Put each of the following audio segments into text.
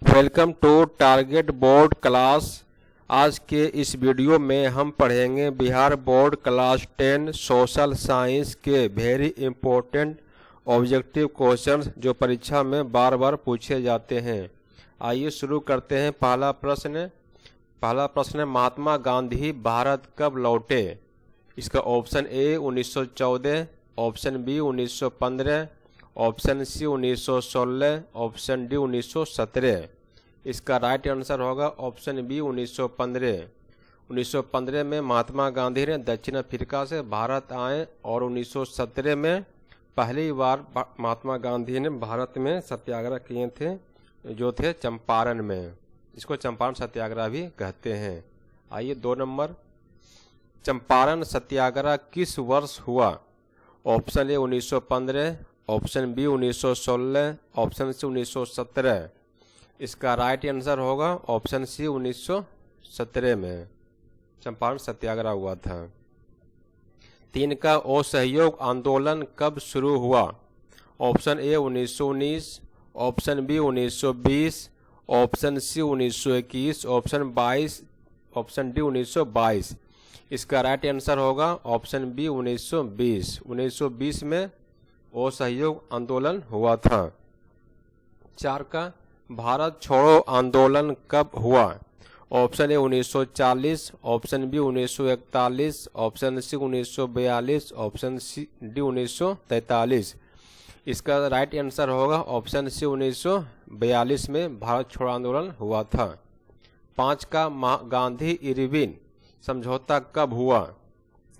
Welcome to Target Board class. आज के इस वीडियो में हम पढ़ेंगे Bihar board class 10 social science के वेरी इंपॉर्टेंट ऑब्जेक्टिव क्वेश्चंस जो परीक्षा में बार बार पूछे जाते हैं। आइए शुरू करते हैं। पहला प्रश्न है, महात्मा गांधी भारत कब लौटे? इसका option A 1914, option B 1915, option C 1916, option D 1917। इसका राइट आंसर होगा ऑप्शन बी 1915। 1915 में महात्मा गांधी ने दक्षिण अफ्रीका से भारत आए और 1917 में पहली बार महात्मा गांधी ने भारत में सत्याग्रह किए थे, जो थे चंपारण में। इसको चंपारण सत्याग्रह भी कहते हैं। आइए 2 नंबर, चंपारण सत्याग्रह किस वर्ष हुआ? Option A 1915, option B 1916, option C 1917। इसका राइट आंसर होगा ऑप्शन सी 1917 में चंपारण सत्याग्रह हुआ था। 3 का असहयोग आंदोलन कब शुरू हुआ? Option A 1919, option B 1920, option C 1921, option D 1922। इसका राइट आंसर होगा ऑप्शन बी 1920। 1920 में असहयोग आंदोलन हुआ था। 4 का भारत छोड़ो आंदोलन कब हुआ? Option A 1940, option B 1941, option C 1942, option C D 1943। इसका राइट आंसर होगा ऑप्शन सी 1942 में भारत छोड़ो आंदोलन हुआ था। 5 का गांधी इरविन समझौता कब हुआ?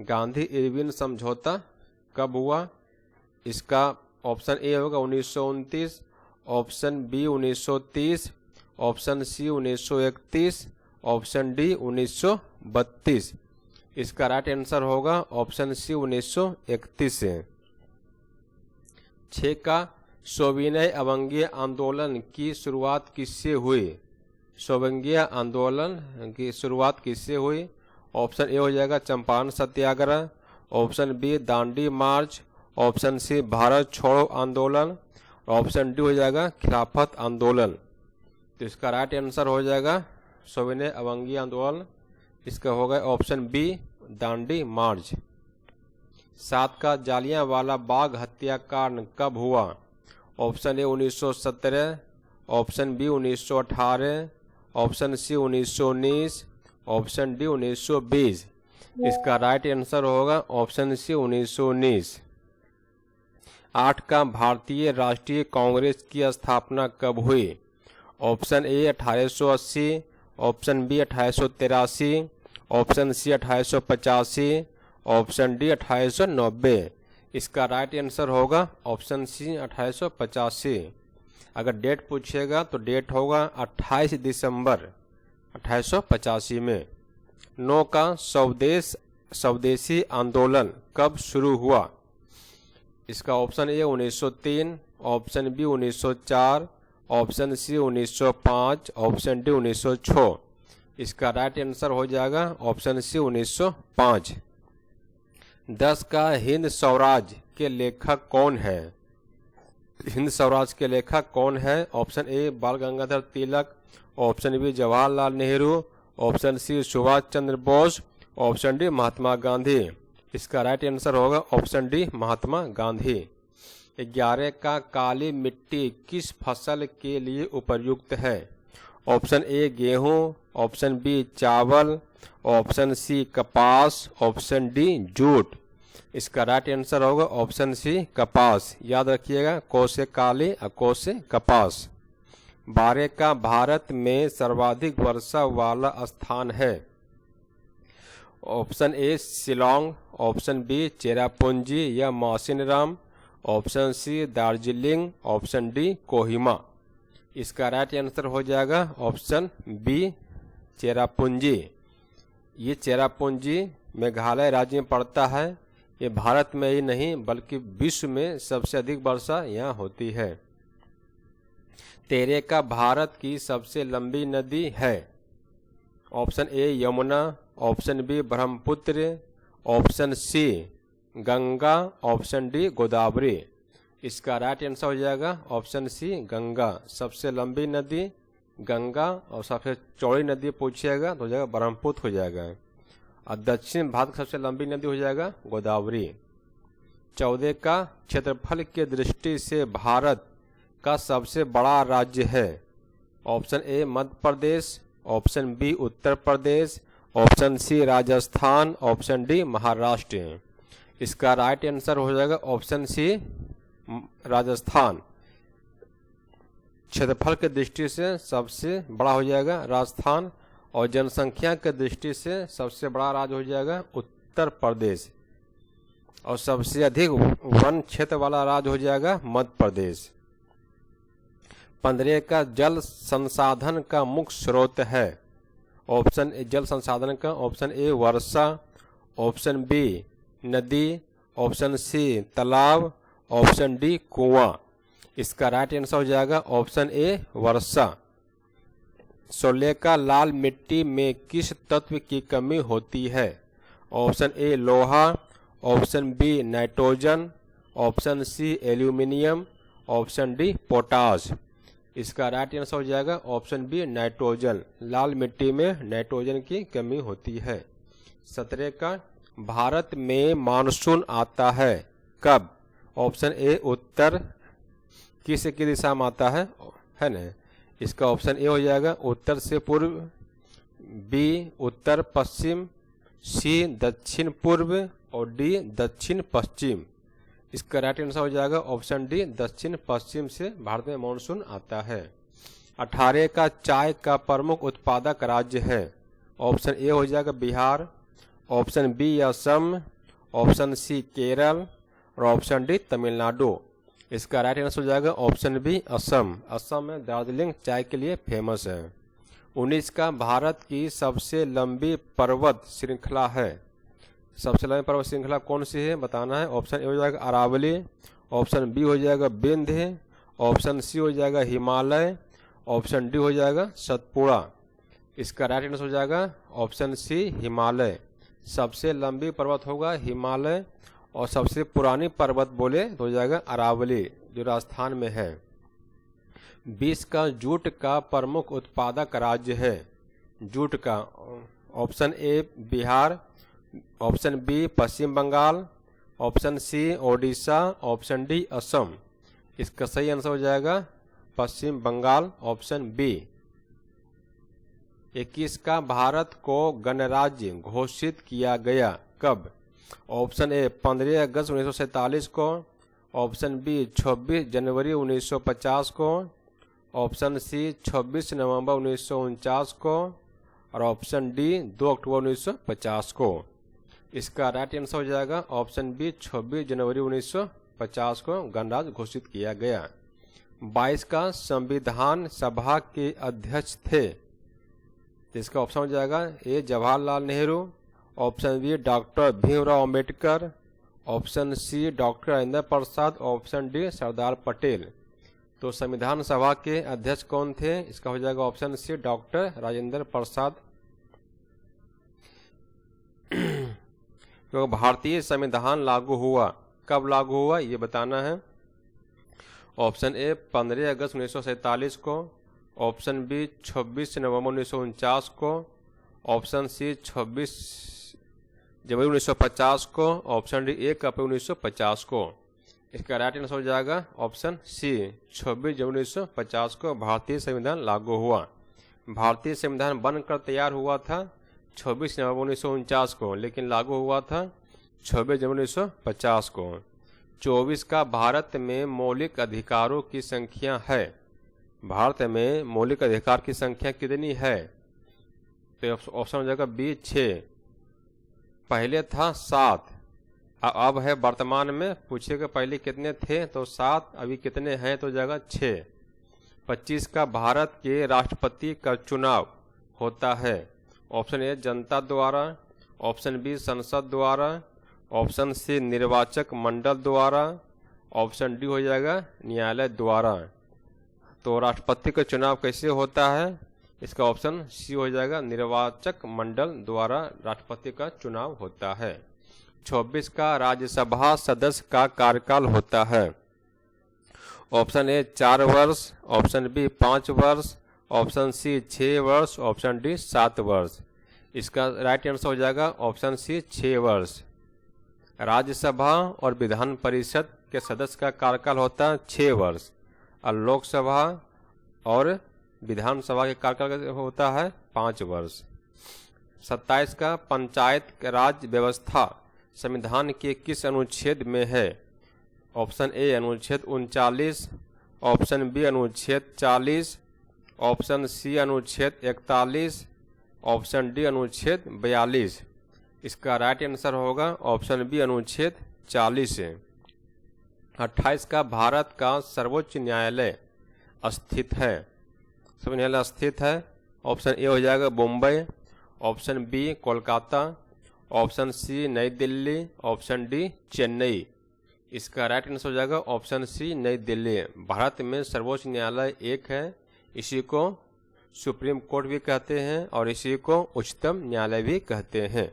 गांधी इरविन समझौता कब हुआ? इसका ऑप्शन ए होगा 1929, option B 1930, option C 1931, option D 1932। इसका राइट आंसर होगा ऑप्शन सी 1931 है। 6 का सविनय अवज्ञा आंदोलन की शुरुआत किससे हुई? सविनय आंदोलन की शुरुआत किससे हुई? ऑप्शन ए हो जाएगा चंपारण सत्याग्रह, ऑप्शन बी दांडी मार्च, ऑप्शन सी भारत छोड़ो आंदोलन, ऑप्शन डी हो जाएगा खिलाफत आंदोलन। तो इसका राइट आंसर हो जाएगा सविनय अवज्ञा आंदोलन। इसका होगा ऑप्शन बी दांडी मार्च। 7 का जालियांवाला बाग हत्याकांड कब हुआ? Option A 1917, option B 1918, option C 1919, option D 1920। इसका राइट आंसर होगा ऑप्शन सी 1919। 8 का भारतीय राष्ट्रीय कांग्रेस की स्थापना कब हुई? Option A 1880, option B 1883, option C 1885, option D 1890। इसका राइट आंसर होगा ऑप्शन सी 1885। अगर डेट पूछेगा तो डेट होगा 28 दिसंबर 1885 में। 9 का स्वदेशी आंदोलन कब शुरू हुआ? इसका option A 1903, option B 1904, option C 1905, option D 1906। इसका राइट आंसर हो जाएगा ऑप्शन सी 1905। 10 का हिंद स्वराज के लेखक कौन है? हिंद स्वराज के लेखक कौन है? Option A Bal Gangadhar Tilak, option B Jawaharlal Nehru, option C Subhash Chandra Bose, option D Mahatma Gandhi. इसका राइट आंसर होगा ऑप्शन डी महात्मा गांधी। 11 का काली मिट्टी किस फसल के लिए उपयुक्त है? ऑप्शन ए गेहूं, ऑप्शन बी चावल, ऑप्शन सी कपास, ऑप्शन डी जूट। इसका राइट आंसर होगा ऑप्शन सी कपास। याद रखिएगा, को से काली और को से कपास। 12 का भारत में सर्वाधिक वर्षा वाला स्थान है? Option A Shillong, option B Cherrapunji या Mawsynram, option C Darjeeling, option D Kohima. इसका राइट आंसर हो जाएगा ऑप्शन बी चेरापूंजी। ये चेरापूंजी मेघालय राज्य में पड़ता है। ये भारत में ही नहीं बल्कि विश्व में सबसे अधिक वर्षा यहाँ होती है। 13 का भारत की सबसे लंबी नदी है? Option A Yamuna, option B Brahmaputra, option C Ganga, option D Godavari. इसका राइट आंसर हो जाएगा ऑप्शन सी गंगा। सबसे लंबी नदी गंगा, और सबसे चौड़ी नदी पूछिएगा तो हो जाएगा ब्रह्मपुत्र हो जाएगा। और दक्षिण भारत की सबसे लंबी नदी हो जाएगा गोदावरी। 14 का क्षेत्रफल की दृष्टि से भारत का सबसे बड़ा राज्य है। Option A Madhya Pradesh, option B Uttar Pradesh, option C Rajasthan, option D Maharashtra. इसका राइट आंसर हो जाएगा ऑप्शन सी राजस्थान। क्षेत्रफल की दृष्टि से सबसे बड़ा हो जाएगा राजस्थान, और जनसंख्या की दृष्टि से सबसे बड़ा राज्य हो जाएगा उत्तर प्रदेश, और सबसे अधिक वन क्षेत्र वाला राज्य हो जाएगा मध्य प्रदेश। 15 का जल संसाधन का मुख्य स्रोत है। ऑप्शन ए जल संसाधन का, ऑप्शन ए वर्षा, ऑप्शन बी नदी, ऑप्शन सी तालाब, ऑप्शन डी कुआं। इसका राइट आंसर हो जाएगा ऑप्शन ए वर्षा। 16 का लाल मिट्टी में किस तत्व की कमी होती है। ऑप्शन ए लोहा, option B nitrogen, option C aluminium, option D potash. इसका राइट आंसर हो जाएगा ऑप्शन बी नाइट्रोजन। लाल मिट्टी में नाइट्रोजन की कमी होती है। 17 का भारत में मानसून आता है कब। ऑप्शन ए उत्तर किस की दिशा में आता है ना। इसका ऑप्शन ए हो जाएगा उत्तर से पूर्व, बी उत्तर पश्चिम, सी दक्षिण पूर्व, और डी दक्षिण पश्चिम। इसका राइट आंसर हो जाएगा ऑप्शन डी दक्षिण पश्चिम से भारत में मानसून आता है। 18 का चाय का प्रमुख उत्पादक राज्य है। ऑप्शन ए हो जाएगा Bihar, option B Assam, option C Kerala, और ऑप्शन डी तमिलनाडु। इसका राइट आंसर हो जाएगा ऑप्शन बी असम। असम में दार्जिलिंग चाय के लिए फेमस है। 19 का भारत की सबसे लंबी पर्वत श्रृंखला है। सबसे लंबी पर्वत श्रृंखला कौन सी है बताना है। ऑप्शन ए हो जाएगा अरावली, ऑप्शन बी हो जाएगा विंध्य, ऑप्शन सी हो जाएगा हिमालय, ऑप्शन डी हो जाएगा सतपुड़ा। इसका राइट आंसर हो जाएगा ऑप्शन सी हिमालय। सबसे लंबी पर्वत होगा हिमालय, और सबसे पुरानी पर्वत बोले तो हो जाएगा अरावली जो राजस्थान में है। 20 का जूट का प्रमुख उत्पादक राज्य है। जूट का option A Bihar, option B Paschim Bengal, option C Odisha, option D Assam. इसका सही आंसर हो जाएगा पश्चिम बंगाल, ऑप्शन बी। 21 का भारत को गणराज्य घोषित किया गया कब। ऑप्शन ए 15 अगस्त 1947 को, ऑप्शन बी 26 जनवरी 1950 को, ऑप्शन सी 26 नवंबर 1949 को, और ऑप्शन डी 2 अक्टूबर 1950 को। इसका राइट आंसर हो जाएगा ऑप्शन बी 26 जनवरी 1950 को गणराज्य घोषित किया गया। 22 का संविधान सभा के अध्यक्ष थे। इसका ऑप्शन हो जाएगा A Jawaharlal Nehru, option B doctor Bhimrao Ambedkar, option C doctor Rajendra Prasad, option D Sardar Patel. तो संविधान सभा के अध्यक्ष कौन थे। इसका हो जाएगा ऑप्शन सी डॉक्टर राजेंद्र प्रसाद। तो भारतीय संविधान लागू हुआ कब लागू हुआ ये बताना है। ऑप्शन ए 15 अगस्त 1947 को, ऑप्शन बी 26 नवंबर 1949 को, ऑप्शन सी 26 जनवरी 1950 को, ऑप्शन डी 1 अप्रैल 1950 को। इसका राइट आंसर हो जाएगा ऑप्शन सी 26 जनवरी 1950 को भारतीय संविधान लागू हुआ। भारतीय संविधान बनकर तैयार हुआ था 26 नवंबर 1949 को, लेकिन लागू हुआ था 26 जनवरी 1950 को। 24 का भारत में मौलिक अधिकारों की संख्या है। भारत में मौलिक अधिकार की संख्या कितनी है। तो ऑप्शन हो जाएगा बी 6। पहले था 7, अब है वर्तमान में। पूछिएगा पहले कितने थे तो 7, अभी कितने हैं तो हो जाएगा 6। 25 का भारत के राष्ट्रपति का चुनाव होता है। ऑप्शन ए जनता द्वारा, ऑप्शन बी संसद द्वारा, ऑप्शन सी निर्वाचक मंडल द्वारा, ऑप्शन डी हो जाएगा न्यायालय द्वारा। तो राष्ट्रपति का चुनाव कैसे होता है। इसका ऑप्शन सी हो जाएगा निर्वाचक मंडल द्वारा राष्ट्रपति का चुनाव होता है। 26 का राज्यसभा सदस्य का कार्यकाल होता है। ऑप्शन ए 4 वर्ष, ऑप्शन बी 5 वर्ष, ऑप्शन सी 6 वर्ष, ऑप्शन डी 7 वर्ष। इसका राइट आंसर हो जाएगा ऑप्शन सी 6 वर्ष। राज्यसभा और विधान परिषद के सदस्य का कार्यकाल होता है 6 वर्ष और लोकसभा और विधानसभा के कार्यकाल होता है 5 वर्ष। 27 का पंचायत राज व्यवस्था संविधान के किस अनुच्छेद में है? ऑप्शन ए अनुच्छेद 39, ऑप्शन बी अनुच्छेद 40, ऑप्शन सी अनुच्छेद 41, ऑप्शन डी अनुच्छेद 42। इसका राइट आंसर होगा ऑप्शन बी अनुच्छेद 40 है। 28 का भारत का सर्वोच्च न्यायालय स्थित है, सर्वोच्च न्यायालय स्थित है। ऑप्शन ए हो जाएगा Mumbai, option B Kolkata, option C New Delhi, option D Chennai. इसका राइट आंसर हो जाएगा ऑप्शन सी नई दिल्ली। भारत में सर्वोच्च न्यायालय एक है, इसी को सुप्रीम कोर्ट भी कहते हैं और इसी को उच्चतम न्यायालय भी कहते हैं।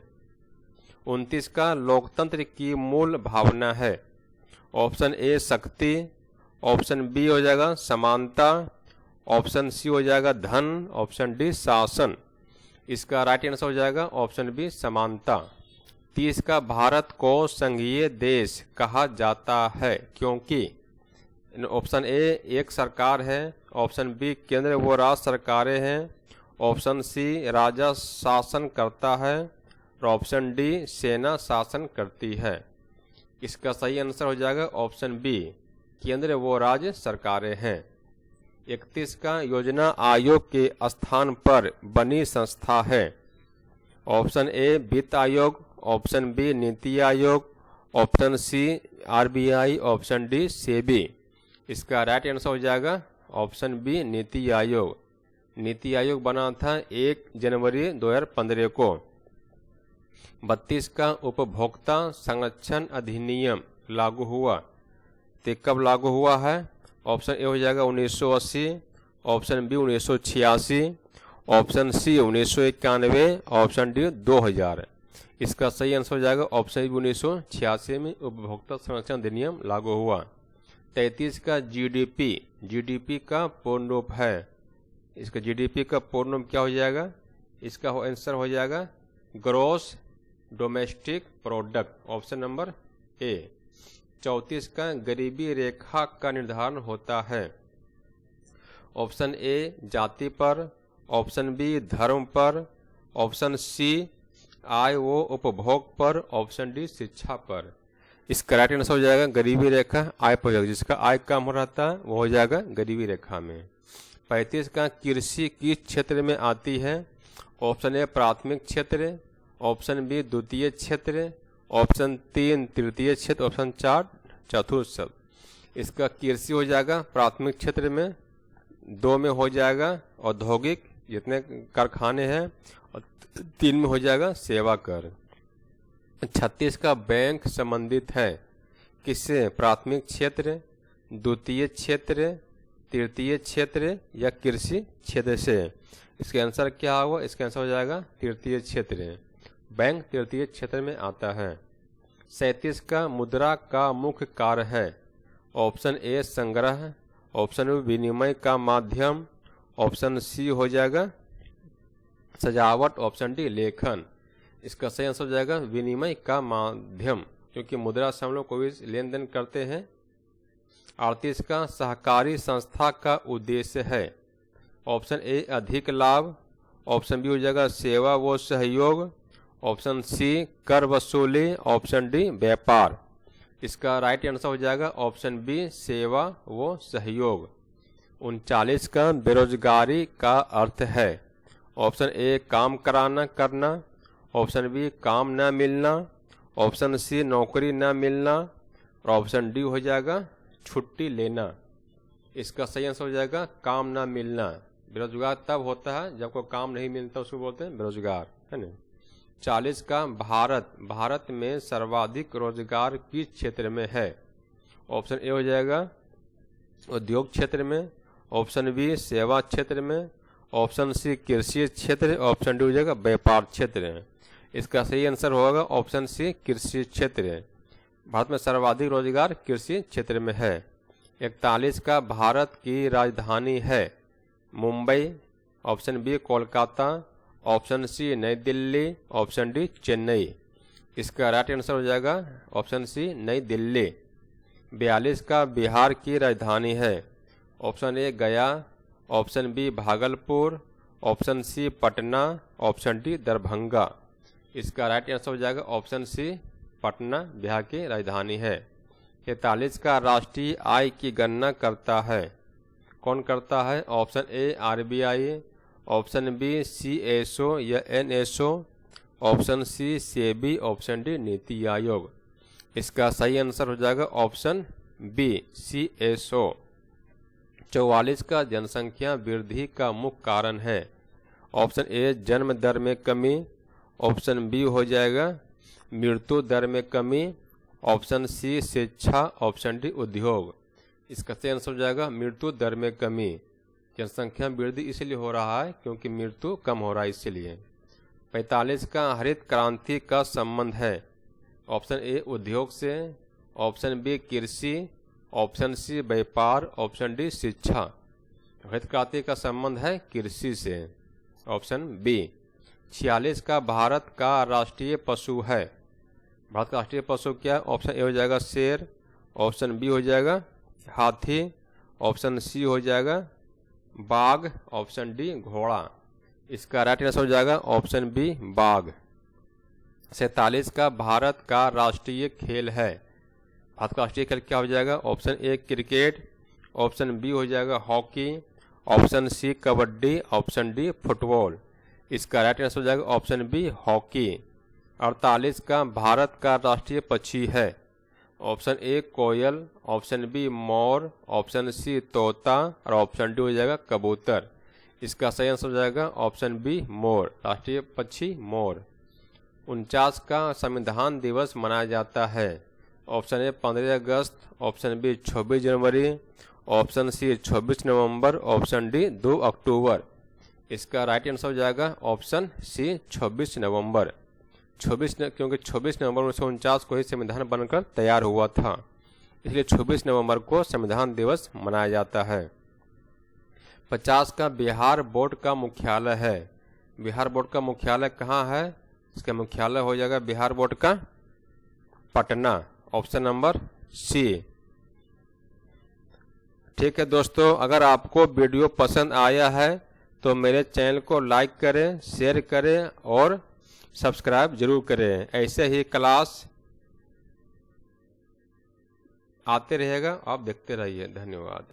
29 का लोकतंत्र की मूल भावना है। ऑप्शन ए शक्ति, ऑप्शन बी हो जाएगा समानता, ऑप्शन सी हो जाएगा धन, ऑप्शन डी शासन। इसका राइट आंसर हो जाएगा ऑप्शन बी समानता। 30 का भारत को संघीय देश कहा जाता है क्योंकि? ऑप्शन ए एक सरकार है, ऑप्शन बी केंद्र व राज्य सरकारें हैं, ऑप्शन सी राजा शासन करता है और ऑप्शन डी सेना शासन करती है। इसका सही आंसर हो जाएगा ऑप्शन बी केंद्र व राज्य सरकारें हैं। 31 का योजना आयोग के स्थान पर बनी संस्था है। ऑप्शन ए वित्त आयोग, option B Niti Aayog, option C RBI, option D SEBI. इसका राइट आंसर हो जाएगा ऑप्शन बी नीति आयोग। नीति आयोग बना था 1 जनवरी 2015 को। 32 का उपभोक्ता संरक्षण अधिनियम लागू हुआ, तो कब लागू हुआ है? ऑप्शन ए हो जाएगा 1980, option B 1986, option C 1991, option D 2000। इसका सही आंसर हो जाएगा ऑप्शन बी 1986 में उपभोक्ता संरक्षण अधिनियम लागू हुआ। 33 का जीडीपी का पूर्ण रूप है। इसका जीडीपी का पूर्ण रूप क्या हो जाएगा? इसका आंसर हो जाएगा gross domestic product, option number A. 34 का गरीबी रेखा का निर्धारण होता है। ऑप्शन ए जाति पर, ऑप्शन बी धर्म पर, ऑप्शन सी आय व उपभोग पर, ऑप्शन डी शिक्षा पर। इसका राइट आंसर हो जाएगा गरीबी रेखा आय पर, जिसका आय कम हो रहता है वो हो जाएगा गरीबी रेखा में। 35 का कृषि किस क्षेत्र में आती है? ऑप्शन ए प्राथमिक क्षेत्र, ऑप्शन बी द्वितीय क्षेत्र, ऑप्शन 3 तृतीय क्षेत्र, ऑप्शन 4 चतुर्थ क्षेत्र। इसका कृषि हो जाएगा प्राथमिक क्षेत्र में, 2 में हो जाएगा औद्योगिक जितने कारखाने हैं और 3 में हो जाएगा सेवा कर। 36 का बैंक संबंधित है किससे? प्राथमिक क्षेत्र, द्वितीय क्षेत्र, तृतीय क्षेत्र या कृषि क्षेत्र से। इसका आंसर क्या होगा? इसका आंसर हो जाएगा तृतीय क्षेत्र। बैंक तृतीय क्षेत्र में आता है। 37 का मुद्रा का मुख्य कार्य है। ऑप्शन ए संग्रह, ऑप्शन बी विनिमय का माध्यम, ऑप्शन सी हो जाएगा सजावट, ऑप्शन डी लेखन। इसका सही आंसर हो जाएगा विनिमय का माध्यम, क्योंकि मुद्रा से हम लोग कोई भी लेन देन करते हैं। 38 का सहकारी संस्था का उद्देश्य है। ऑप्शन ए अधिक लाभ, ऑप्शन बी हो जाएगा सेवा व सहयोग, ऑप्शन सी कर वसूली, ऑप्शन डी व्यापार। इसका राइट आंसर हो जाएगा ऑप्शन बी सेवा व सहयोग। 39 का बेरोजगारी का अर्थ है। ऑप्शन ए काम कराना करना, ऑप्शन बी काम न मिलना, ऑप्शन सी नौकरी न मिलना और ऑप्शन डी हो जाएगा छुट्टी लेना। इसका सही आंसर हो जाएगा काम न मिलना। बेरोजगार तब होता है जब कोई काम नहीं मिलता, उसको बोलते हैं बेरोजगार, है ना। 40 का भारत में सर्वाधिक रोजगार किस क्षेत्र में है। ऑप्शन ए हो जाएगा उद्योग क्षेत्र में, ऑप्शन बी सेवा क्षेत्र में, ऑप्शन सी कृषि क्षेत्र, ऑप्शन डी हो जाएगा व्यापार क्षेत्र। इसका सही आंसर होगा ऑप्शन सी कृषि क्षेत्र। भारत में सर्वाधिक रोजगार कृषि क्षेत्र में है। 41 का भारत की राजधानी है Mumbai, option B Kolkata, option C New Delhi, option D Chennai. इसका राइट आंसर हो जाएगा ऑप्शन सी नई दिल्ली। 42 का बिहार की राजधानी है। Option A Gaya, option B Bhagalpur, option C Patna, option D Darbhanga. इसका राइट आंसर हो जाएगा ऑप्शन सी पटना बिहार की राजधानी है। 43 का राष्ट्रीय आय की गणना करता है। कौन करता है? Option A RBI, option B CSO या NSO, option C SEBI, option D NITI Aayog. इसका सही आंसर हो जाएगा ऑप्शन बी सीएसओ। 44 का जनसंख्या वृद्धि का मुख्य कारण है। ऑप्शन ए जन्म दर में कमी, ऑप्शन बी हो जाएगा मृत्यु दर में कमी, ऑप्शन सी शिक्षा, ऑप्शन डी उद्योग। इसका सही आंसर हो जाएगा मृत्यु दर में कमी। जनसंख्या वृद्धि इसलिए हो रहा है क्योंकि मृत्यु कम हो रहा है इसलिए। 45 का हरित क्रांति का संबंध है। ऑप्शन ए उद्योग से, ऑप्शन बी कृषि, ऑप्शन सी व्यापार, ऑप्शन डी शिक्षा। हरित क्रांति का संबंध है कृषि से, ऑप्शन बी। 46 का भारत का राष्ट्रीय पशु है। भारत का राष्ट्रीय पशु क्या है? ऑप्शन ए हो जाएगा शेर, ऑप्शन बी हो जाएगा हाथी, ऑप्शन सी हो जाएगा बाघ, ऑप्शन डी घोड़ा। इसका राइट आंसर हो जाएगा ऑप्शन बी बाघ। 47 का भारत का राष्ट्रीय खेल है। भारत का राष्ट्रीय खेल क्या हो जाएगा? Option A cricket, option B हो जाएगा hockey, option C kabaddi, option D football. इसका राइट आंसर हो जाएगा ऑप्शन बी हॉकी। 48 का भारत का राष्ट्रीय पक्षी है। ऑप्शन ए कोयल, ऑप्शन बी मोर, ऑप्शन सी तोता और ऑप्शन डी हो जाएगा कबूतर। इसका सही आंसर हो जाएगा ऑप्शन बी मोर, राष्ट्रीय पक्षी मोर। 49 का संविधान दिवस मनाया जाता है। ऑप्शन ए 15 अगस्त, ऑप्शन बी 26 जनवरी, ऑप्शन सी 26 नवंबर, ऑप्शन डी 2 अक्टूबर। इसका राइट आंसर हो जाएगा ऑप्शन सी 26 नवंबर। क्योंकि 26 नवंबर 1949 को ही संविधान बनकर तैयार हुआ था, इसलिए 26 नवंबर को संविधान दिवस मनाया जाता है। 50 का बिहार बोर्ड का मुख्यालय है। बिहार बोर्ड का मुख्यालय कहाँ है? इसका मुख्यालय हो जाएगा बिहार बोर्ड का पटना, ऑप्शन नंबर सी। ठीक है दोस्तों, अगर आपको वीडियो पसंद आया है तो मेरे चैनल को लाइक करें, शेयर करें और सब्सक्राइब जरूर करें। ऐसे ही क्लास आते रहेगा, आप देखते रहिए। धन्यवाद।